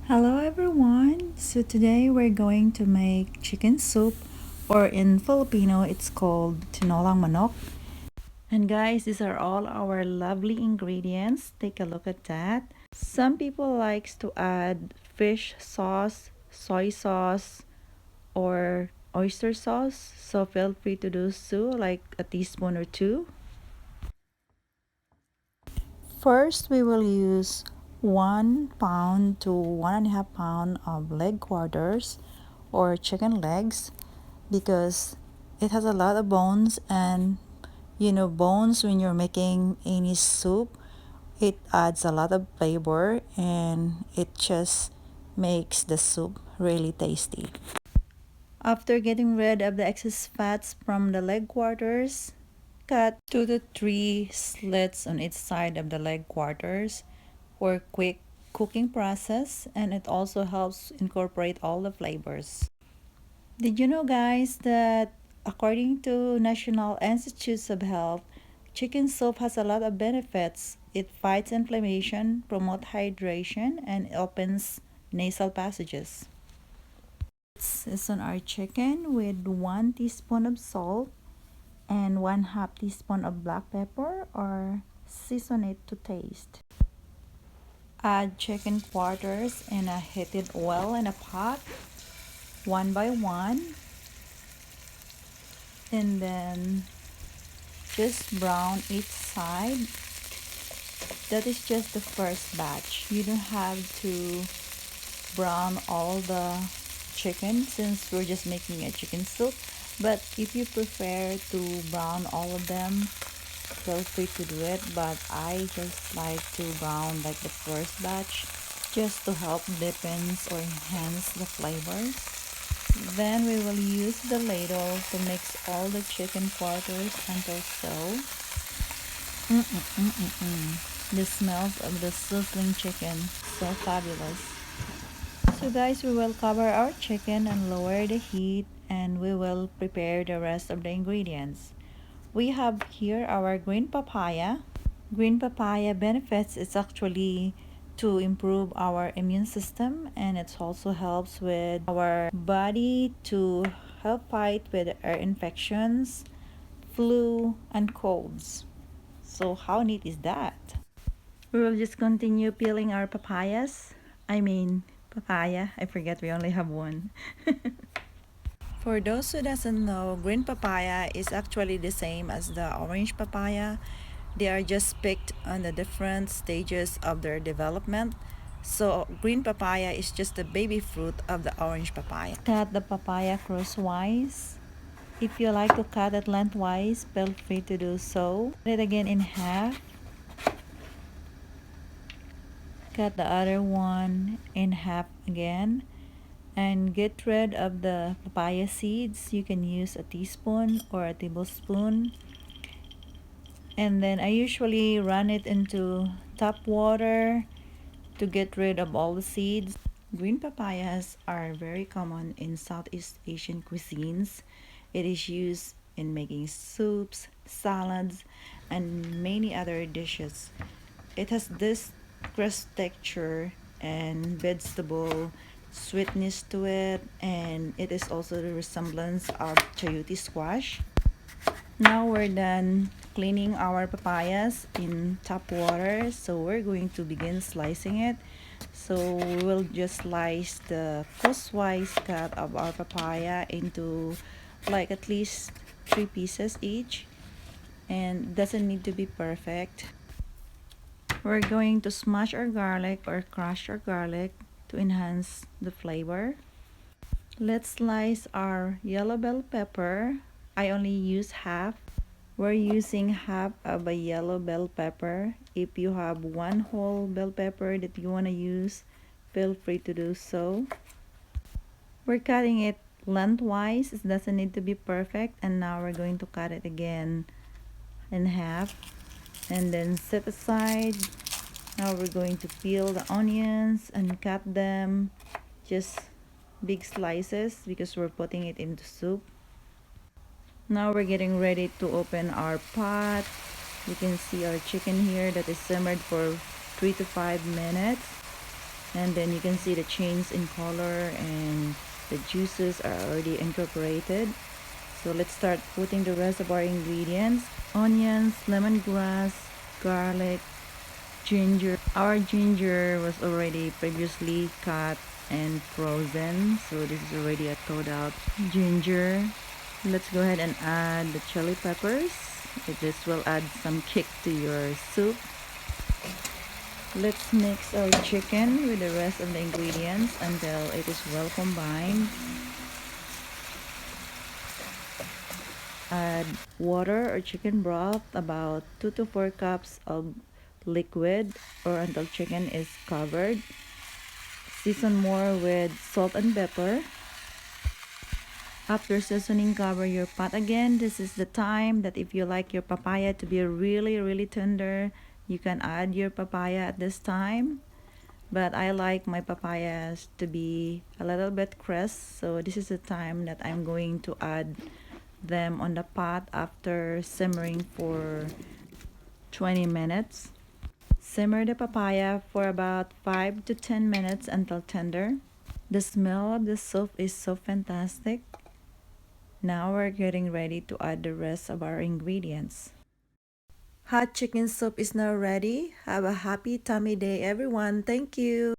Hello everyone! So today we're going to make chicken soup, or in Filipino it's called tinolang manok. And guys, these are all our lovely ingredients. Take a look at that. Some people likes to add fish sauce, soy sauce, or oyster sauce. So feel free to do so, like a teaspoon or two. First, we will use 1 pound to 1.5 pounds of leg quarters or chicken legs because it has a lot of bones, and bones when you're making any soup, it adds a lot of flavor and it just makes the soup really tasty. After getting rid of the excess fats from the leg quarters, cut 2 to 3 slits on each side of the leg quarters for quick cooking process, and it also helps incorporate all the flavors. Did you know, guys, that according to National Institutes of Health, chicken soup has a lot of benefits. It fights inflammation, promotes hydration, and opens nasal passages. Season our chicken with 1 teaspoon of salt and 1/2 teaspoon of black pepper, or season it to taste. Add chicken quarters in a heated oil in a pot, one by one, and then just brown each side. That is just the first batch. You don't have to brown all the chicken since we're just making a chicken soup. But if you prefer to brown all of them, feel free to do it. But I just like to brown like the first batch just to help deepen or enhance the flavors. Then we will use the ladle to mix all the chicken quarters until so. The smells of the sizzling chicken, so fabulous. So guys, we will cover our chicken and lower the heat, and we will prepare the rest of the ingredients. We have here our green papaya. Green papaya benefits is actually to improve our immune system, and it also helps with our body to help fight with our infections, flu, and colds. So how neat is that? We will just continue peeling our papayas. Papaya. I forget we only have one. For those who doesn't know, green papaya is actually the same as the orange papaya. They are just picked on the different stages of their development. So green papaya is just the baby fruit of the orange papaya. Cut the papaya crosswise. If you like to cut it lengthwise, feel free to do so. Cut it again in half. Cut the other one in half again. And get rid of the papaya seeds. You can use a teaspoon or a tablespoon. And then I usually run it into tap water to get rid of all the seeds. Green papayas are very common in Southeast Asian cuisines. It is used in making soups, salads, and many other dishes. It has this crisp texture and vegetable sweetness to it, and it is also the resemblance of chayote squash. Now we're done cleaning our papayas in tap water, so we're going to begin slicing it. So we will just slice the crosswise cut of our papaya into like at least 3 pieces each, and doesn't need to be perfect. We're going to smash our garlic or crush our garlic to enhance the flavor. Let's slice our yellow bell pepper. I only use half. We're using half of a yellow bell pepper. If you have one whole bell pepper that you want to use, feel free to do so. We're cutting it lengthwise. It doesn't need to be perfect. And now we're going to cut it again in half and then set aside. Now we're going to peel the onions and cut them just big slices because we're putting it into soup. Now we're getting ready to open our pot. You can see our chicken here that is simmered for 3 to 5 minutes. And then you can see the change in color and the juices are already incorporated. So let's start putting the rest of our ingredients: onions, lemongrass, garlic, ginger. Our ginger was already previously cut and frozen, so this is already a thawed out ginger. Let's go ahead and add the chili peppers. This will add some kick to your soup. Let's mix our chicken with the rest of the ingredients until it is well combined. Add water or chicken broth, about 2 to 4 cups of liquid, or until chicken is covered. Season more with salt and pepper. After seasoning, cover your pot again. This is the time that if you like your papaya to be really tender, you can add your papaya at this time. But I like my papayas to be a little bit crisp, so this is the time that I'm going to add them on the pot after simmering for 20 minutes. Simmer the papaya for about 5 to 10 minutes until tender. The smell of the soup is so fantastic. Now we're getting ready to add the rest of our ingredients. Hot chicken soup is now ready. Have a happy tummy day, everyone. Thank you.